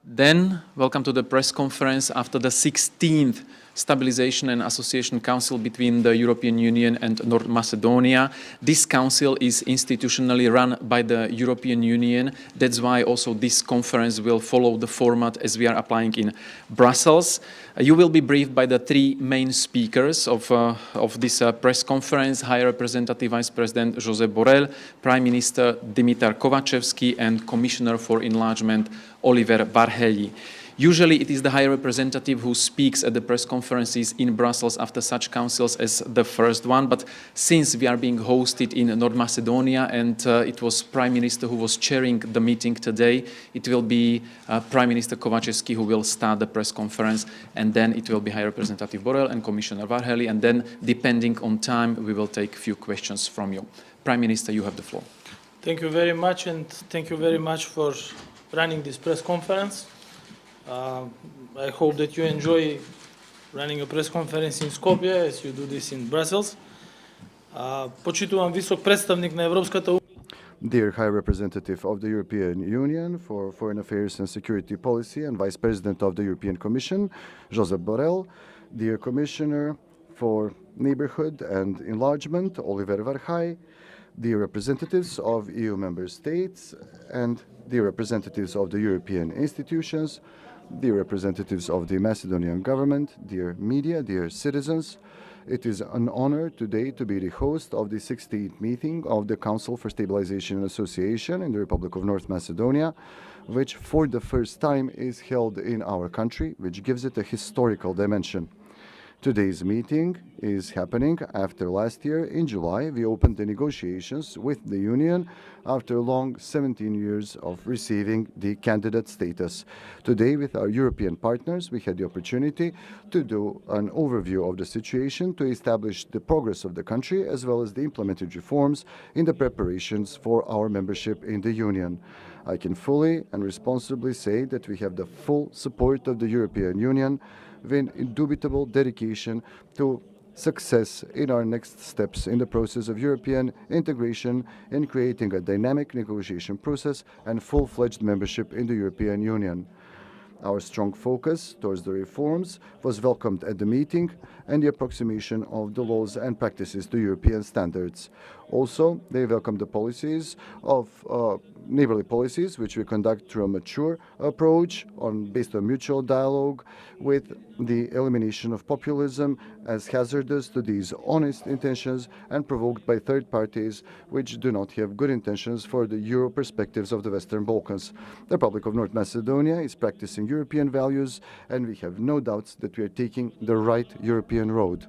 Then, welcome to the press conference after the 16th Stabilization and Association Council between the European Union and North Macedonia. This council is institutionally run by the European Union. That's why also this conference will follow the format as we are applying in Brussels. You will be briefed by the three main speakers of this press conference: High Representative Vice President Josep Borrell, Prime Minister Dimitar Kovacevski, and Commissioner for Enlargement Oliver Varhelyi. Usually it is the High Representative who speaks at the press conferences in Brussels after such councils as the first one, but since we are being hosted in North Macedonia and it was Prime Minister who was chairing the meeting today, it will be Prime Minister Kovacevski who will start the press conference, and then it will be High Representative Borrell and Commissioner Varhelyi, and then depending on time we will take a few questions from you. Prime Minister, you have the floor. Thank you very much, and thank you very much for running this press conference. I hope that you enjoy running a press conference in Skopje as you do this in Brussels. Почитувам висок представник на Европската Унија. Dear High Representative of the European Union for Foreign Affairs and Security Policy and Vice President of the European Commission, Josep Borrell, dear Commissioner for Neighbourhood and Enlargement, Oliver Varhelyi, dear representatives of EU member states and dear representatives of the European institutions, dear representatives of the Macedonian government, dear media, dear citizens, it is an honor today to be the host of the 16th meeting of the Council for Stabilization and Association in the Republic of North Macedonia, which for the first time is held in our country, which gives it a historical dimension. Today's meeting is happening after last year in July we opened the negotiations with the Union after a long 17 years of receiving the candidate status. Today, with our European partners, we had the opportunity to do an overview of the situation, to establish the progress of the country as well as the implemented reforms in the preparations for our membership in the Union. I can fully and responsibly say that we have the full support of the European Union with indubitable dedication to success in our next steps in the process of European integration in creating a dynamic negotiation process and full-fledged membership in the European Union. Our strong focus towards the reforms was welcomed at the meeting and the approximation of the laws and practices to European standards. Also, they welcomed the policies of neighborly policies, which we conduct through a mature approach based on mutual dialogue with the elimination of populism as hazardous to these honest intentions and provoked by third parties which do not have good intentions for the Euro perspectives of the Western Balkans. The Republic of North Macedonia is practicing European values, and we have no doubts that we are taking the right European road.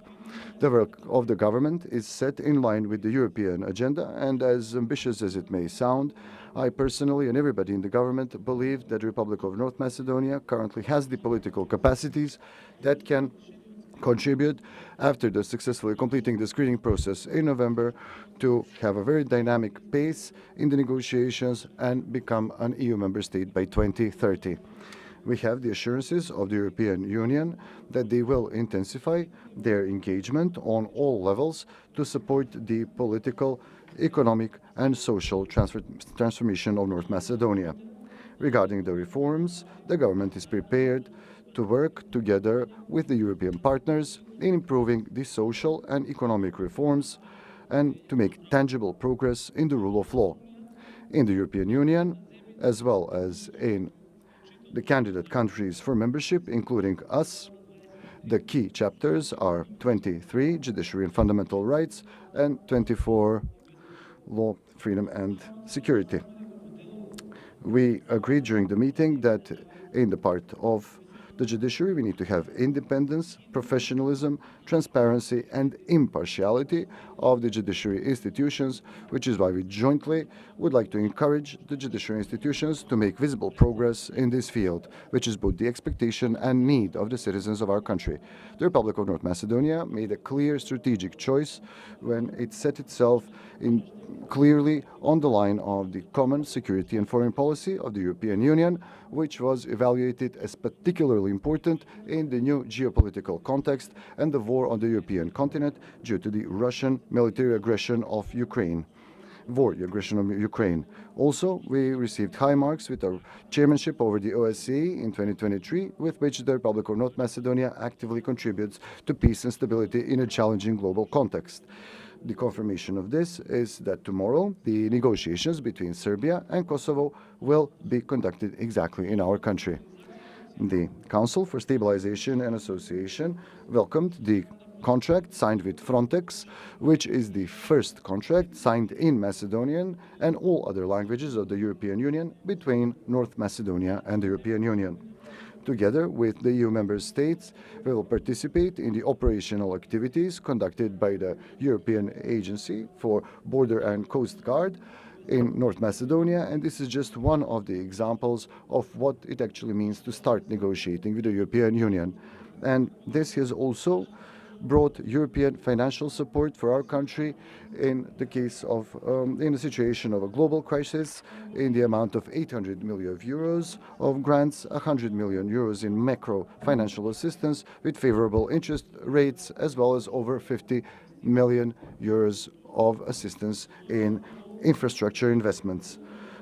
The work of the government is set in line with the European agenda, and as ambitious as it may sound, I personally and everybody in the government believe that the Republic of North Macedonia currently has the political capacities that can contribute, after successfully completing the screening process in November, to have a very dynamic pace in the negotiations and become an EU member state by 2030. We have the assurances of the European Union that they will intensify their engagement on all levels to support the political, economic and social transformation of North Macedonia. Regarding the reforms, the government is prepared to work together with the European partners in improving the social and economic reforms and to make tangible progress in the rule of law. In the European Union, as well as in the candidate countries for membership, including us, the key chapters are 23, Judiciary and Fundamental Rights, and 24, Law, Freedom and Security. We agreed during the meeting that in the part of the judiciary we need to have independence, professionalism, transparency and impartiality of the judiciary institutions, which is why we jointly would like to encourage the judiciary institutions to make visible progress in this field, which is both the expectation and need of the citizens of our country. The Republic of North Macedonia made a clear strategic choice when it set itself clearly on the line of the common security and foreign policy of the European Union, which was evaluated as particularly important in the new geopolitical context and the war on the European continent due to the Russian military aggression of Ukraine. war, the aggression of Ukraine. Also, we received high marks with our chairmanship over the OSCE in 2023, with which the Republic of North Macedonia actively contributes to peace and stability in a challenging global context. The confirmation of this is that tomorrow the negotiations between Serbia and Kosovo will be conducted exactly in our country. The Council for Stabilization and Association welcomed the contract signed with Frontex, which is the first contract signed in Macedonian and all other languages of the European Union between North Macedonia and the European Union. Together with the EU member states, we will participate in the operational activities conducted by the European Agency for Border and Coast Guard in North Macedonia, and this is just one of the examples of what it actually means to start negotiating with the European Union. And this has also brought European financial support for our country in the case of, in the situation of a global crisis, in the amount of 800 million euros of grants, 100 million euros in macro financial assistance with favorable interest rates, as well as over 50 million euros of assistance in infrastructure investments.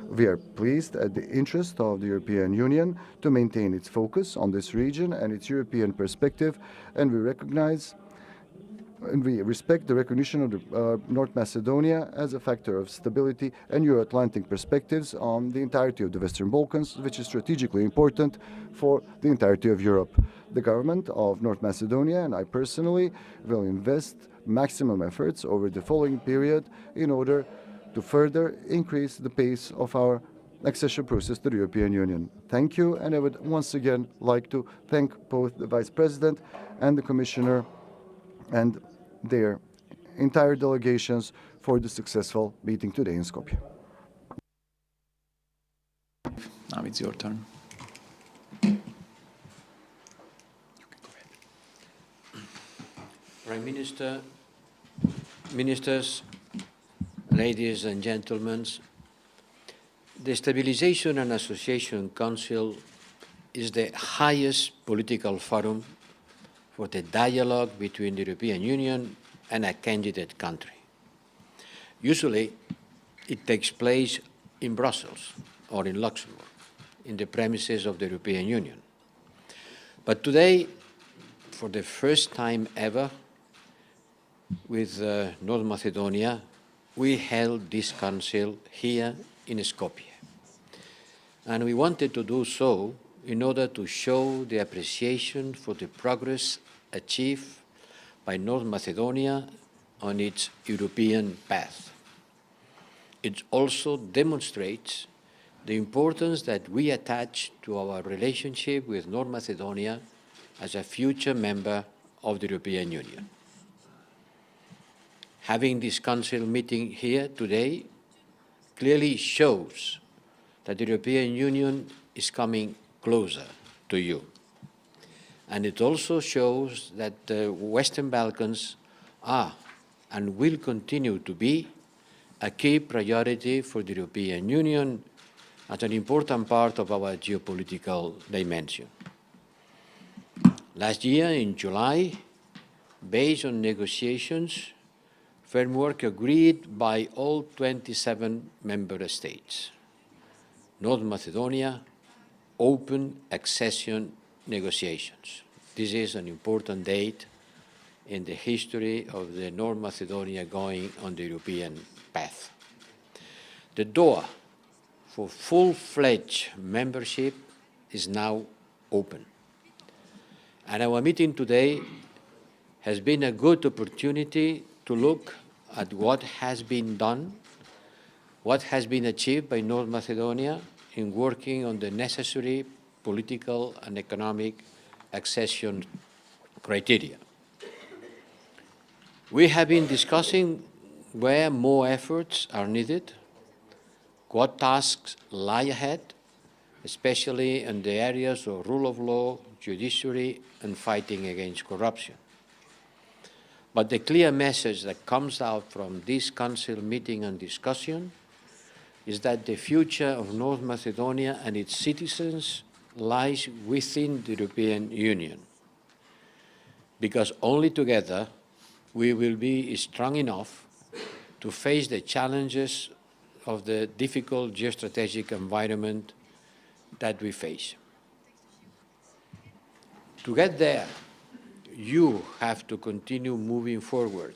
We are pleased at the interest of the European Union to maintain its focus on this region and its European perspective, and we recognize and we respect the recognition of North Macedonia as a factor of stability and Euro-Atlantic perspectives on the entirety of the Western Balkans, which is strategically important for the entirety of Europe. The government of North Macedonia and I personally will invest maximum efforts over the following period in order to further increase the pace of our accession process to the European Union. Thank you, and I would once again like to thank both the Vice President and the Commissioner and their entire delegations for the successful meeting today in Skopje. Now it's your turn. Prime Minister, Ministers, ladies and gentlemen, the Stabilization and Association Council is the highest political forum for the dialogue between the European Union and a candidate country. Usually, it takes place in Brussels or in Luxembourg, in the premises of the European Union. But today, for the first time ever, with North Macedonia, we held this council here in Skopje. And we wanted to do so in order to show the appreciation for the progress achieved by North Macedonia on its European path. It also demonstrates the importance that we attach to our relationship with North Macedonia as a future member of the European Union. Having this council meeting here today clearly shows that the European Union is coming closer to you. And it also shows that the Western Balkans are and will continue to be a key priority for the European Union as an important part of our geopolitical dimension. Last year, in July, based on negotiations, framework agreed by all 27 member states. North Macedonia opened accession negotiations. This is an important date in the history of the North Macedonia going on the European path. The door for full-fledged membership is now open. And our meeting today has been a good opportunity to look at what has been done, what has been achieved by North Macedonia in working on the necessary political and economic accession criteria. We have been discussing where more efforts are needed, what tasks lie ahead, especially in the areas of rule of law, judiciary, and fighting against corruption. But the clear message that comes out from this Council meeting and discussion is that the future of North Macedonia and its citizens lies within the European Union, because only together we will be strong enough to face the challenges of the difficult geostrategic environment that we face. To get there, you have to continue moving forward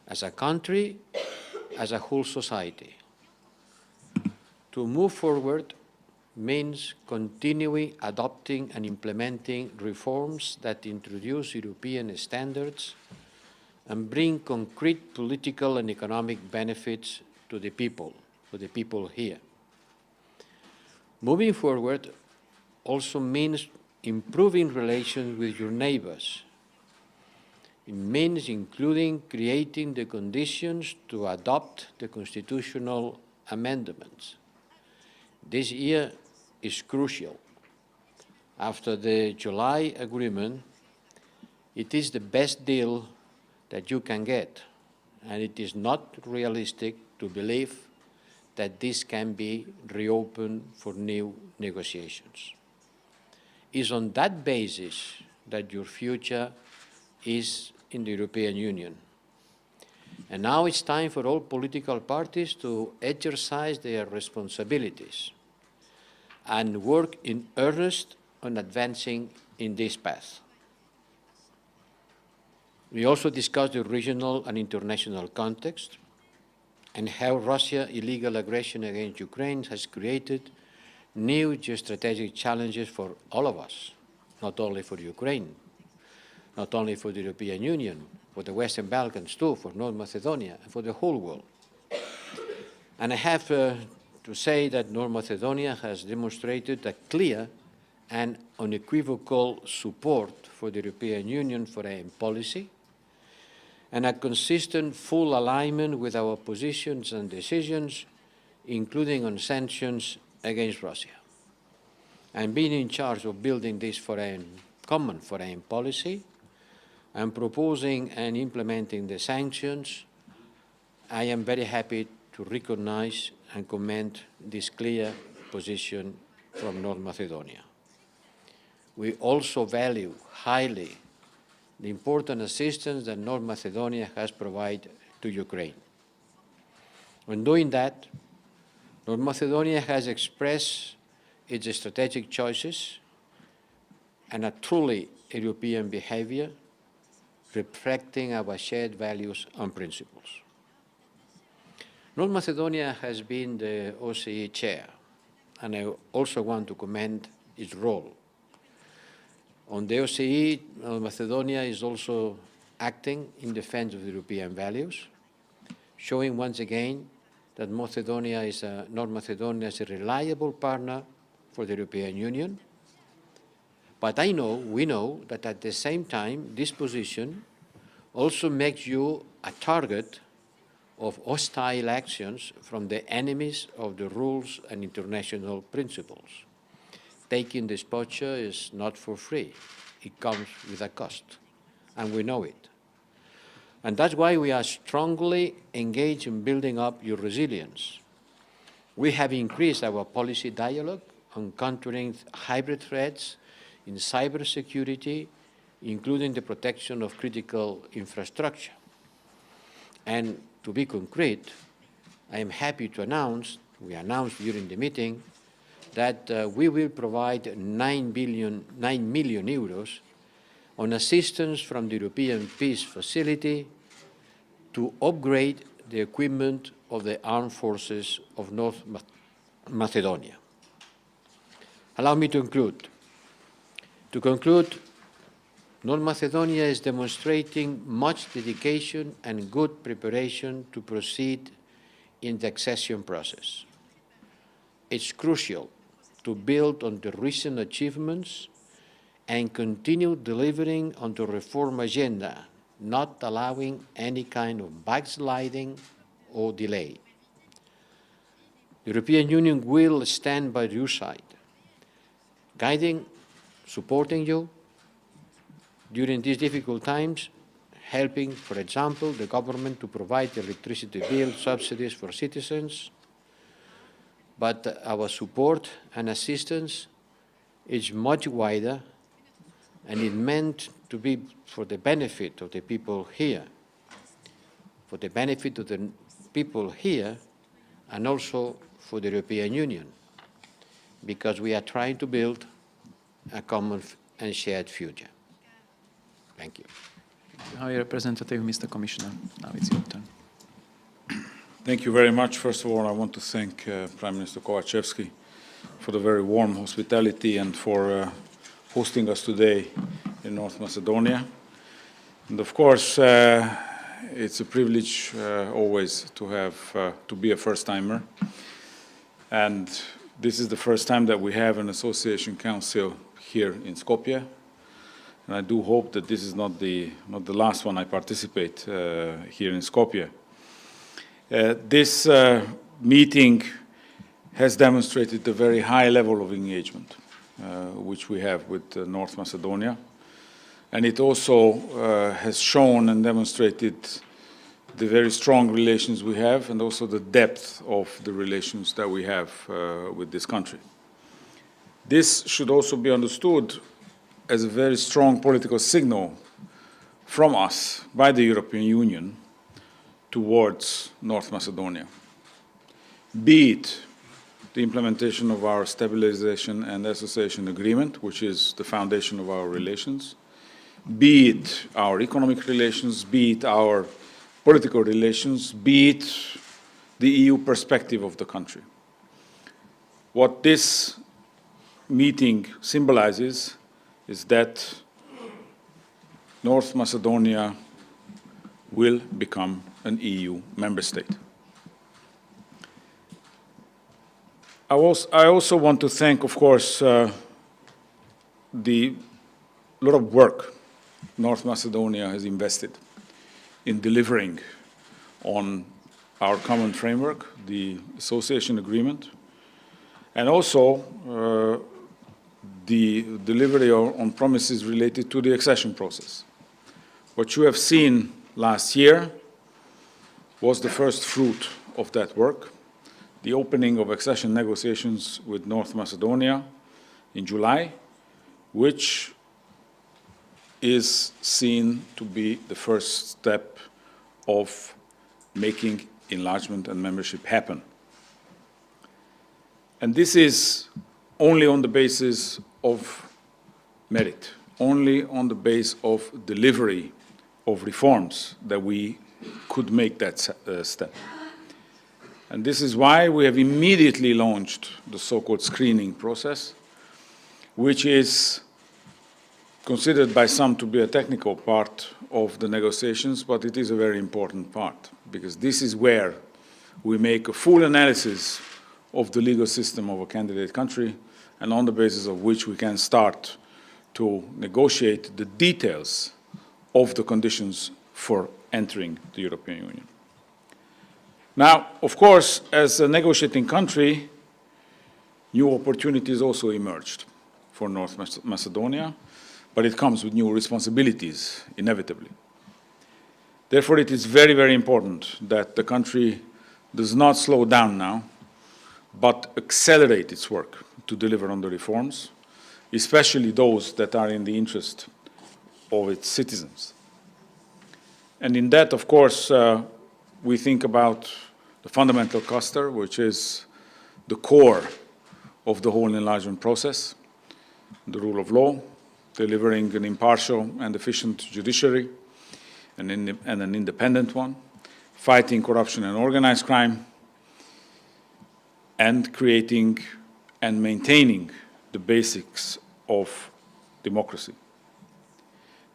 as a country, as a whole society. To move forward means continuing adopting and implementing reforms that introduce European standards and bring concrete political and economic benefits to the people here. Moving forward also means improving relations with your neighbors. It means including creating the conditions to adopt the constitutional amendments. This year is crucial. After the July agreement, it is the best deal that you can get, and it is not realistic to believe that this can be reopened for new negotiations. It's on that basis that your future is in the European Union. And now it's time for all political parties to exercise their responsibilities and work in earnest on advancing in this path. We also discussed the regional and international context and how Russia's illegal aggression against Ukraine has created new geostrategic challenges for all of us, not only for Ukraine, not only for the European Union, for the Western Balkans too, for North Macedonia, and for the whole world. And I have to say that North Macedonia has demonstrated a clear and unequivocal support for the European Union foreign policy and a consistent full alignment with our positions and decisions, including on sanctions against Russia. And being in charge of building this common foreign policy and proposing and implementing the sanctions, I am very happy to recognize and commend this clear position from North Macedonia. We also value highly the important assistance that North Macedonia has provided to Ukraine. When doing that, North Macedonia has expressed its strategic choices and a truly European behavior, reflecting our shared values and principles. North Macedonia has been the OSCE chair, and I also want to commend its role. On the OSCE, North Macedonia is also acting in defense of European values, showing once again that North Macedonia is a reliable partner for the European Union. But we know that at the same time, this position also makes you a target of hostile actions from the enemies of the rules and international principles. Taking this posture is not for free. It comes with a cost, and we know it. And that's why we are strongly engaged in building up your resilience. We have increased our policy dialogue on countering hybrid threats in cybersecurity, including the protection of critical infrastructure. And to be concrete, I am happy to announce, we announced during the meeting, that we will provide 9 million euros on assistance from the European Peace Facility to upgrade the equipment of the armed forces of North Macedonia. Allow me to conclude. To conclude, North Macedonia is demonstrating much dedication and good preparation to proceed in the accession process. It's crucial to build on the recent achievements and continue delivering on the reform agenda, not allowing any kind of backsliding or delay. The European Union will stand by your side, guiding, supporting you during these difficult times, helping, for example, the government to provide electricity bill subsidies for citizens. But our support and assistance is much wider, and it meant to be for the benefit of the people here. For the benefit of the people here, and also for the European Union, because we are trying to build a common and shared future. Thank you. High Representative, Mr. Commissioner, now it's your turn. Thank you very much. First of all, I want to thank Prime Minister Kovacevski for the very warm hospitality and for hosting us today in North Macedonia. And of course, it's a privilege always to be a first-timer. And this is the first time that we have an Association Council here in Skopje. And I do hope that this is not the last one I participate here in Skopje. This meeting has demonstrated a very high level of engagement which we have with North Macedonia. And it also has shown and demonstrated the very strong relations we have and also the depth of the relations that we have with this country. This should also be understood as a very strong political signal from us by the European Union towards North Macedonia, be it the implementation of our Stabilization and Association Agreement, which is the foundation of our relations, be it our economic relations, be it our political relations, be it the EU perspective of the country. What this meeting symbolizes is that North Macedonia will become an EU member state. I also want to thank, of course, the lot of work North Macedonia has invested in delivering on our common framework, the association agreement, and also the delivery on promises related to the accession process. What you have seen last year was the first fruit of that work, the opening of accession negotiations with North Macedonia in July, which is seen to be the first step of making enlargement and membership happen. And this is only on the basis of merit, only on the basis of delivery of reforms that we could make that step. And this is why we have immediately launched the so-called screening process, which is considered by some to be a technical part of the negotiations, but it is a very important part, because this is where we make a full analysis of the legal system of a candidate country, and on the basis of which we can start to negotiate the details of the conditions for entering the European Union. Now, of course, as a negotiating country, new opportunities also emerged for North Macedonia, but it comes with new responsibilities, inevitably. Therefore, it is very, very important that the country does not slow down now, but accelerate its work to deliver on the reforms, especially those that are in the interest of its citizens. And in that, of course, we think about the fundamental cluster, which is the core of the whole enlargement process, the rule of law, delivering an impartial and efficient judiciary, and an independent one, fighting corruption and organized crime, and creating and maintaining the basics of democracy.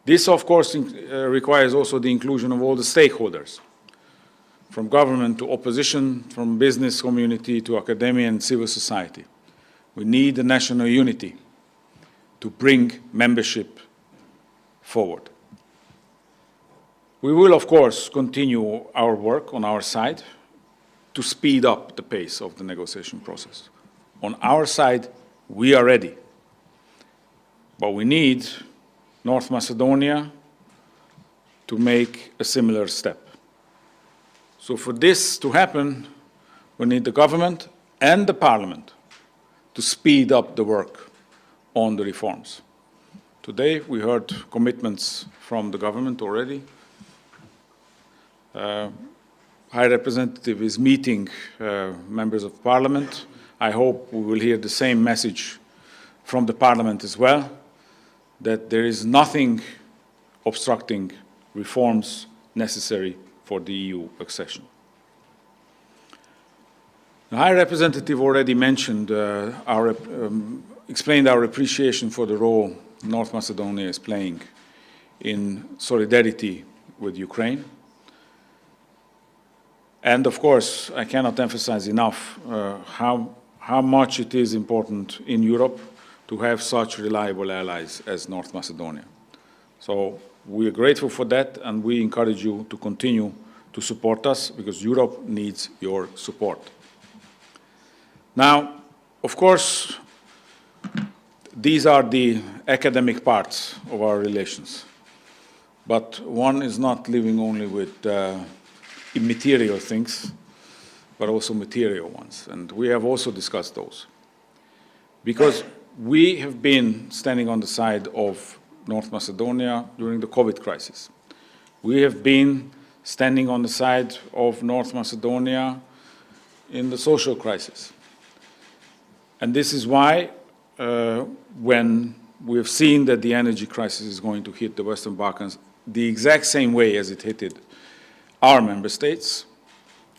This, of course, requires also the inclusion of all the stakeholders, from government to opposition, from business community to academia and civil society. We need a national unity to bring membership forward. We will, of course, continue our work on our side to speed up the pace of the negotiation process. On our side, we are ready, but we need North Macedonia to make a similar step. So for this to happen, we need the government and the parliament to speed up the work on the reforms. Today we heard commitments from the government already. High Representative is meeting members of Parliament. I hope we will hear the same message from the Parliament as well, that there is nothing obstructing reforms necessary for the EU accession. The High Representative already mentioned, explained our appreciation for the role North Macedonia is playing in solidarity with Ukraine. And of course, I cannot emphasize enough how much it is important in Europe to have such reliable allies as North Macedonia. So we are grateful for that, and we encourage you to continue to support us, because Europe needs your support. Now, of course, these are the academic parts of our relations. But one is not living only with immaterial things, but also material ones. And we have also discussed those. Because we have been standing on the side of North Macedonia during the COVID crisis. We have been standing on the side of North Macedonia in the social crisis. And this is why, when we have seen that the energy crisis is going to hit the Western Balkans the exact same way as it hit our member states,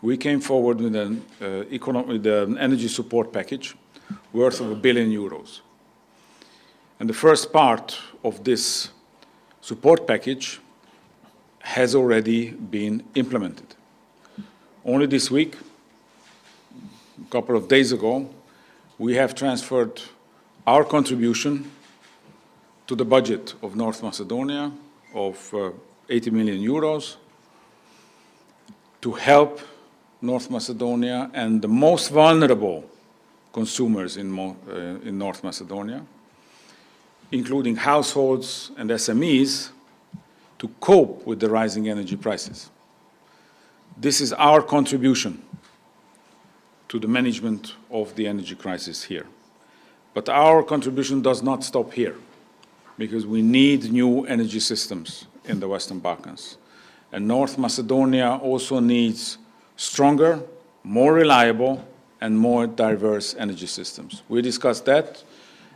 we came forward with an energy support package worth of €1 billion. And the first part of this support package has already been implemented. Only this week, a couple of days ago, we have transferred our contribution to the budget of North Macedonia of €80 million to help North Macedonia and the most vulnerable consumers in North Macedonia, including households and SMEs, to cope with the rising energy prices. This is our contribution to the management of the energy crisis here. But our contribution does not stop here, because we need new energy systems in the Western Balkans. And North Macedonia also needs stronger, more reliable, and more diverse energy systems. We discussed that,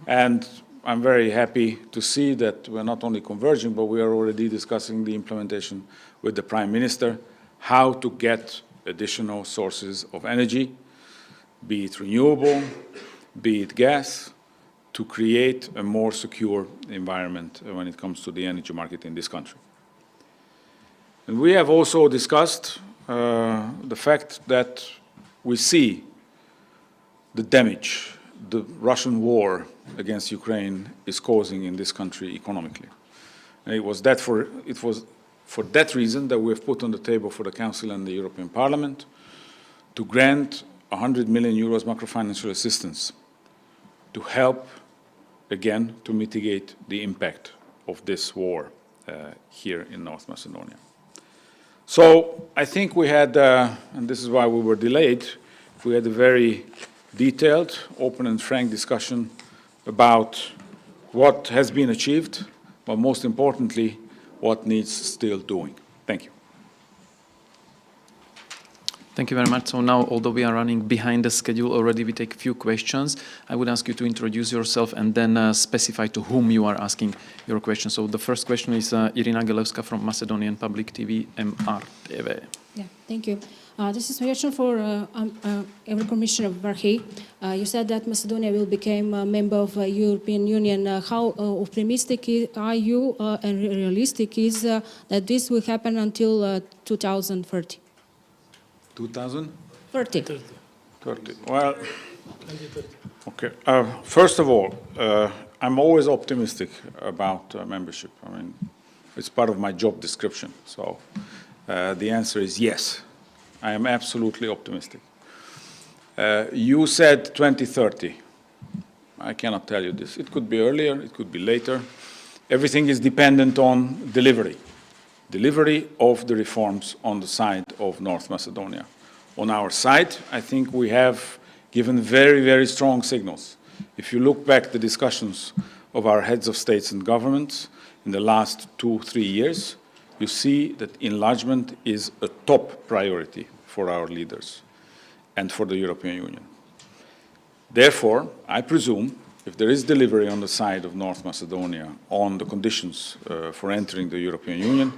and I'm very happy to see that we're not only converging, but we are already discussing the implementation with the Prime Minister, how to get additional sources of energy, be it renewable, be it gas, to create a more secure environment when it comes to the energy market in this country. And we have also discussed the fact that we see the damage the Russian war against Ukraine is causing in this country economically. And it was for that reason that we have put on the table for the Council and the European Parliament to grant €100 million macrofinancial assistance to help, again, to mitigate the impact of this war here in North Macedonia. So I think we had, and this is why we were delayed, we had a very detailed, open and frank discussion about what has been achieved, but most importantly, what needs still doing. Thank you. Thank you very much. So now, although we are running behind the schedule already, we take a few questions. I would ask you to introduce yourself and then specify to whom you are asking your question. So the first question is Irina Gelevska from Macedonian Public TV, MRTV. Yeah, thank you. This is a question for Commissioner Varhey. You said that Macedonia will become a member of the European Union. How optimistic are you and realistic is that this will happen until 2030? 2030. 30. Well, 2030. okay. First of all, I'm always optimistic about membership. I mean, it's part of my job description. So the answer is yes. I am absolutely optimistic. You said 2030. I cannot tell you this. It could be earlier, it could be later. Everything is dependent on delivery of the reforms on the side of North Macedonia. On our side, I think we have given very, very strong signals. If you look back at the discussions of our heads of states and governments in the last 2-3 years, you see that enlargement is a top priority for our leaders and for the European Union. Therefore, I presume, if there is delivery on the side of North Macedonia on the conditions for entering the European Union,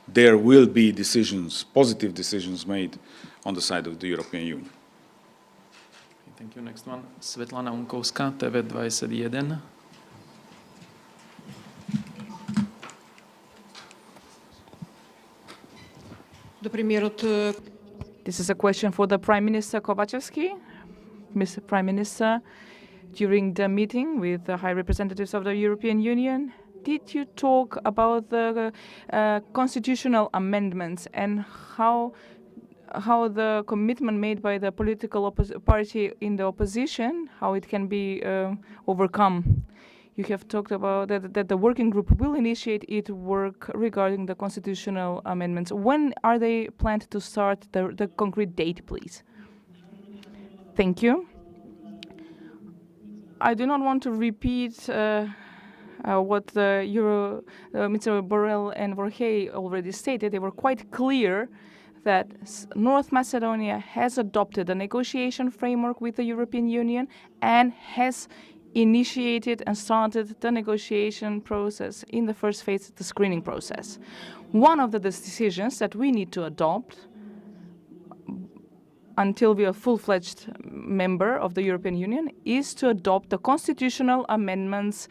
there will be decisions, positive decisions made on the side of the European Union. Thank you. Next one, Svetlana Unkovská, TV21. This is a question for the Prime Minister Kovacevski. Mr. Prime Minister, during the meeting with the high representatives of the European Union, did you talk about the constitutional amendments and how the commitment made by the political party in the opposition, how it can be overcome? You have talked about that the working group will initiate its work regarding the constitutional amendments. When are they planned to start? The concrete date, please. Thank you. I do not want to repeat what Mr. Borrell and Vorhey already stated. They were quite clear that North Macedonia has adopted a negotiation framework with the European Union and has initiated and started the negotiation process in the first phase, the screening process. One of the decisions that we need to adopt until we are a full-fledged member of the European Union is to adopt the constitutional amendments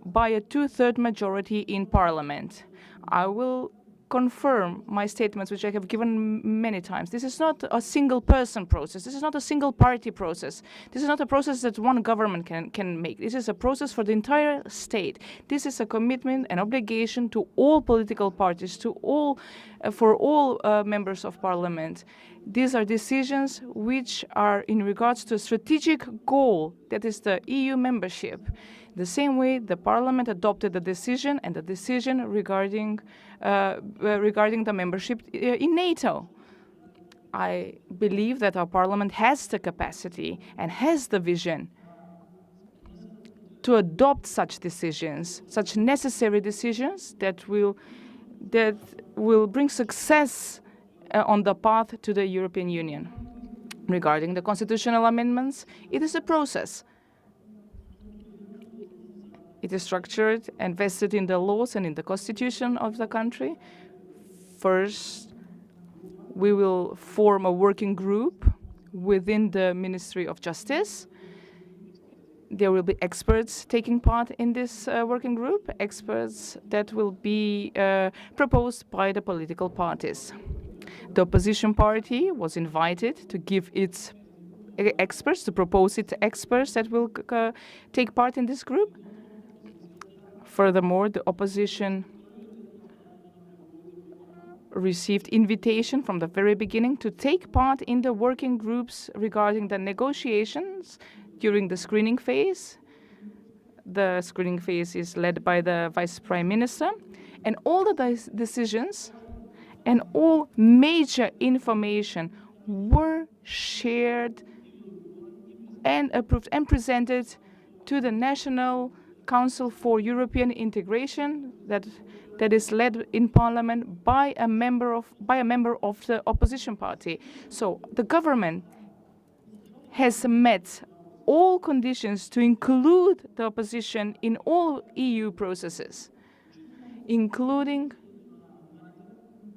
by a two-thirds majority in Parliament. I will confirm my statements, which I have given many times. This is not a single-person process. This is not a single-party process. This is not a process that one government can make. This is a process for the entire state. This is a commitment and obligation to all political parties, for all members of Parliament. These are decisions which are in regards to a strategic goal, that is the EU membership. The same way the Parliament adopted the decision and the decision regarding the membership in NATO. I believe that our Parliament has the capacity and has the vision to adopt such decisions, such necessary decisions that will bring success on the path to the European Union. Regarding the constitutional amendments, it is a process. It is structured and vested in the laws and in the constitution of the country. First, we will form a working group within the Ministry of Justice. There will be experts taking part in this working group, experts that will be proposed by the political parties. The opposition party was invited to give its experts, to propose its experts that will take part in this group. Furthermore, the opposition received invitation from the very beginning to take part in the working groups regarding the negotiations during the screening phase. The screening phase is led by the Vice Prime Minister, and all the decisions and all major information were shared and approved and presented to the National Council for European Integration that is led in Parliament by a member of the opposition party. So the government has met all conditions to include the opposition in all EU processes, including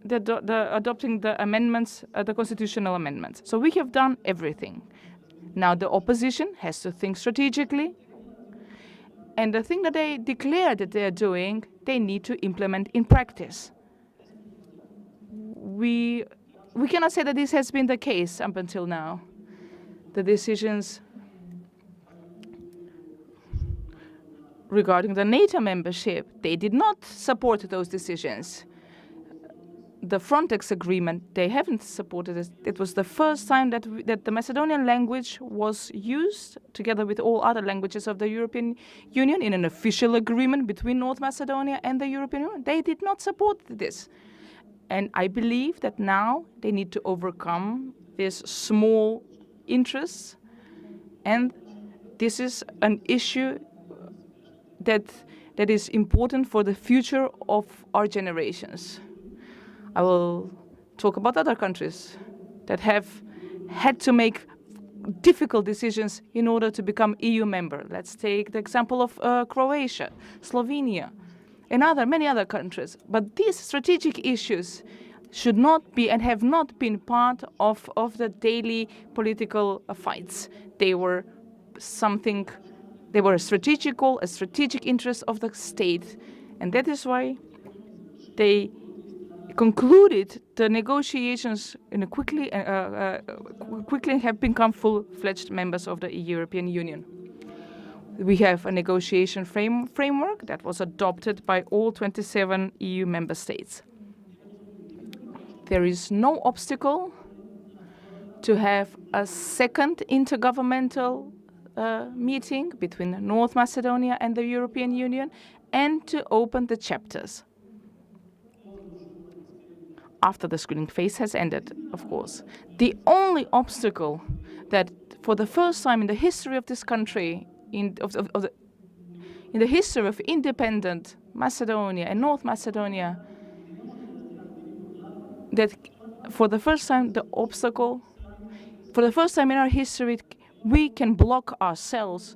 adopting the amendments, the constitutional amendments. So we have done everything. Now the opposition has to think strategically. And the thing that they declare that they are doing, they need to implement in practice. We cannot say that this has been the case up until now. The decisions regarding the NATO membership, they did not support those decisions. The Frontex agreement, they haven't supported it. It was the first time that the Macedonian language was used together with all other languages of the European Union in an official agreement between North Macedonia and the European Union. They did not support this. And I believe that now they need to overcome these small interests. And this is an issue that is important for the future of our generations. I will talk about other countries. that have had to make difficult decisions in order to become EU member. Let's take the example of Croatia, Slovenia, and many other countries. But these strategic issues should not be and have not been part of the daily political fights. They were a strategic interest of the state, and that is why they concluded the negotiations quickly and have become full-fledged members of the European Union. We have a negotiation framework that was adopted by all 27 EU member states. There is no obstacle to have a second intergovernmental meeting between North Macedonia and the European Union, and to open the chapters after the screening phase has ended, of course. The only obstacle that, for the first time in the history of this country, in the history of independent Macedonia and North Macedonia, that for the first time in our history, we can block ourselves.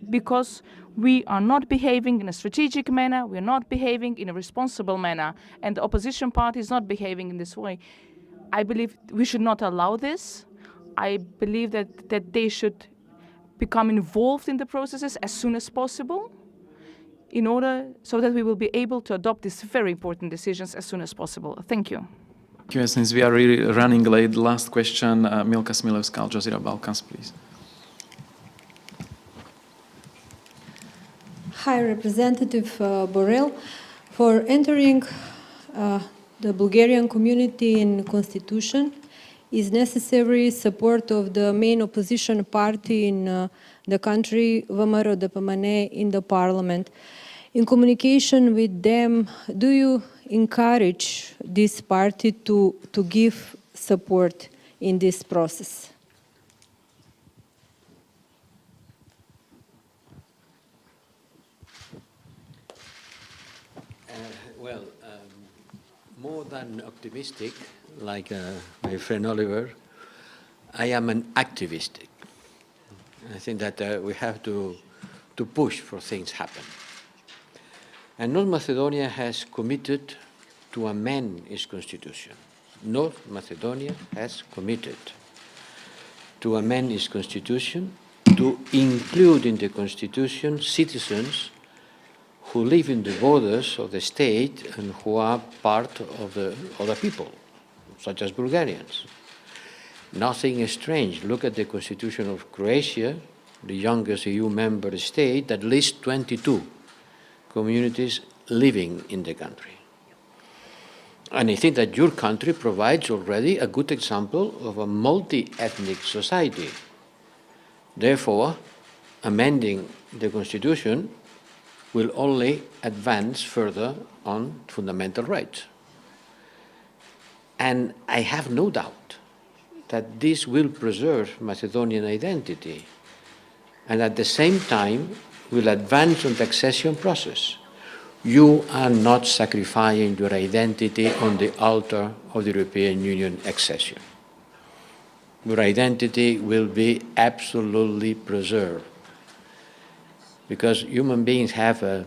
Because we are not behaving in a strategic manner, we are not behaving in a responsible manner, and the opposition party is not behaving in this way. I believe we should not allow this. I believe that they should become involved in the processes as soon as possible, so that we will be able to adopt these very important decisions as soon as possible. Thank you. Thank you. Since we are really running late, the last question, Milka Smilevska, Al Jazeera Balkans, please. High Representative Borrell, for entering the Bulgarian community in Constitution is necessary support of the main opposition party in the country, VMRO-DPMNE, in the parliament. In communication with them, do you encourage this party to give support in this process? More than optimistic, like my friend Oliver, I am an activist. I think that we have to push for things to happen. And North Macedonia has committed to amend its constitution. North Macedonia has committed to amend its constitution to include in the constitution citizens who live in the borders of the state and who are part of the other people, such as Bulgarians. Nothing is strange. Look at the constitution of Croatia, the youngest EU member state, that lists 22 communities living in the country. And I think that your country provides already a good example of a multi-ethnic society. Therefore, amending the constitution will only advance further on fundamental rights. And I have no doubt that this will preserve Macedonian identity and at the same time will advance on the accession process. You are not sacrificing your identity on the altar of the European Union accession. Your identity will be absolutely preserved, because human beings have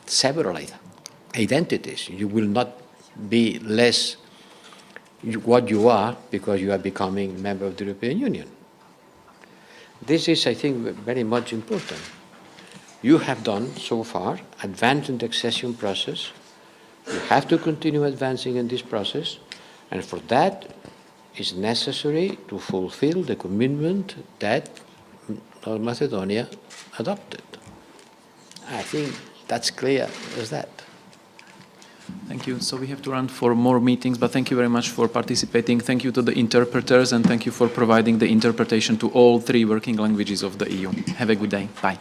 several identities. You will not be less what you are because you are becoming a member of the European Union. This is, I think, very much important. You have done so far, advanced in the accession process. You have to continue advancing in this process, and for that it's necessary to fulfill the commitment that North Macedonia adopted. I think that's clear as that. Thank you. So we have to run for more meetings, but thank you very much for participating. Thank you to the interpreters, and thank you for providing the interpretation to all 3 working languages of the EU. Have a good day. Bye.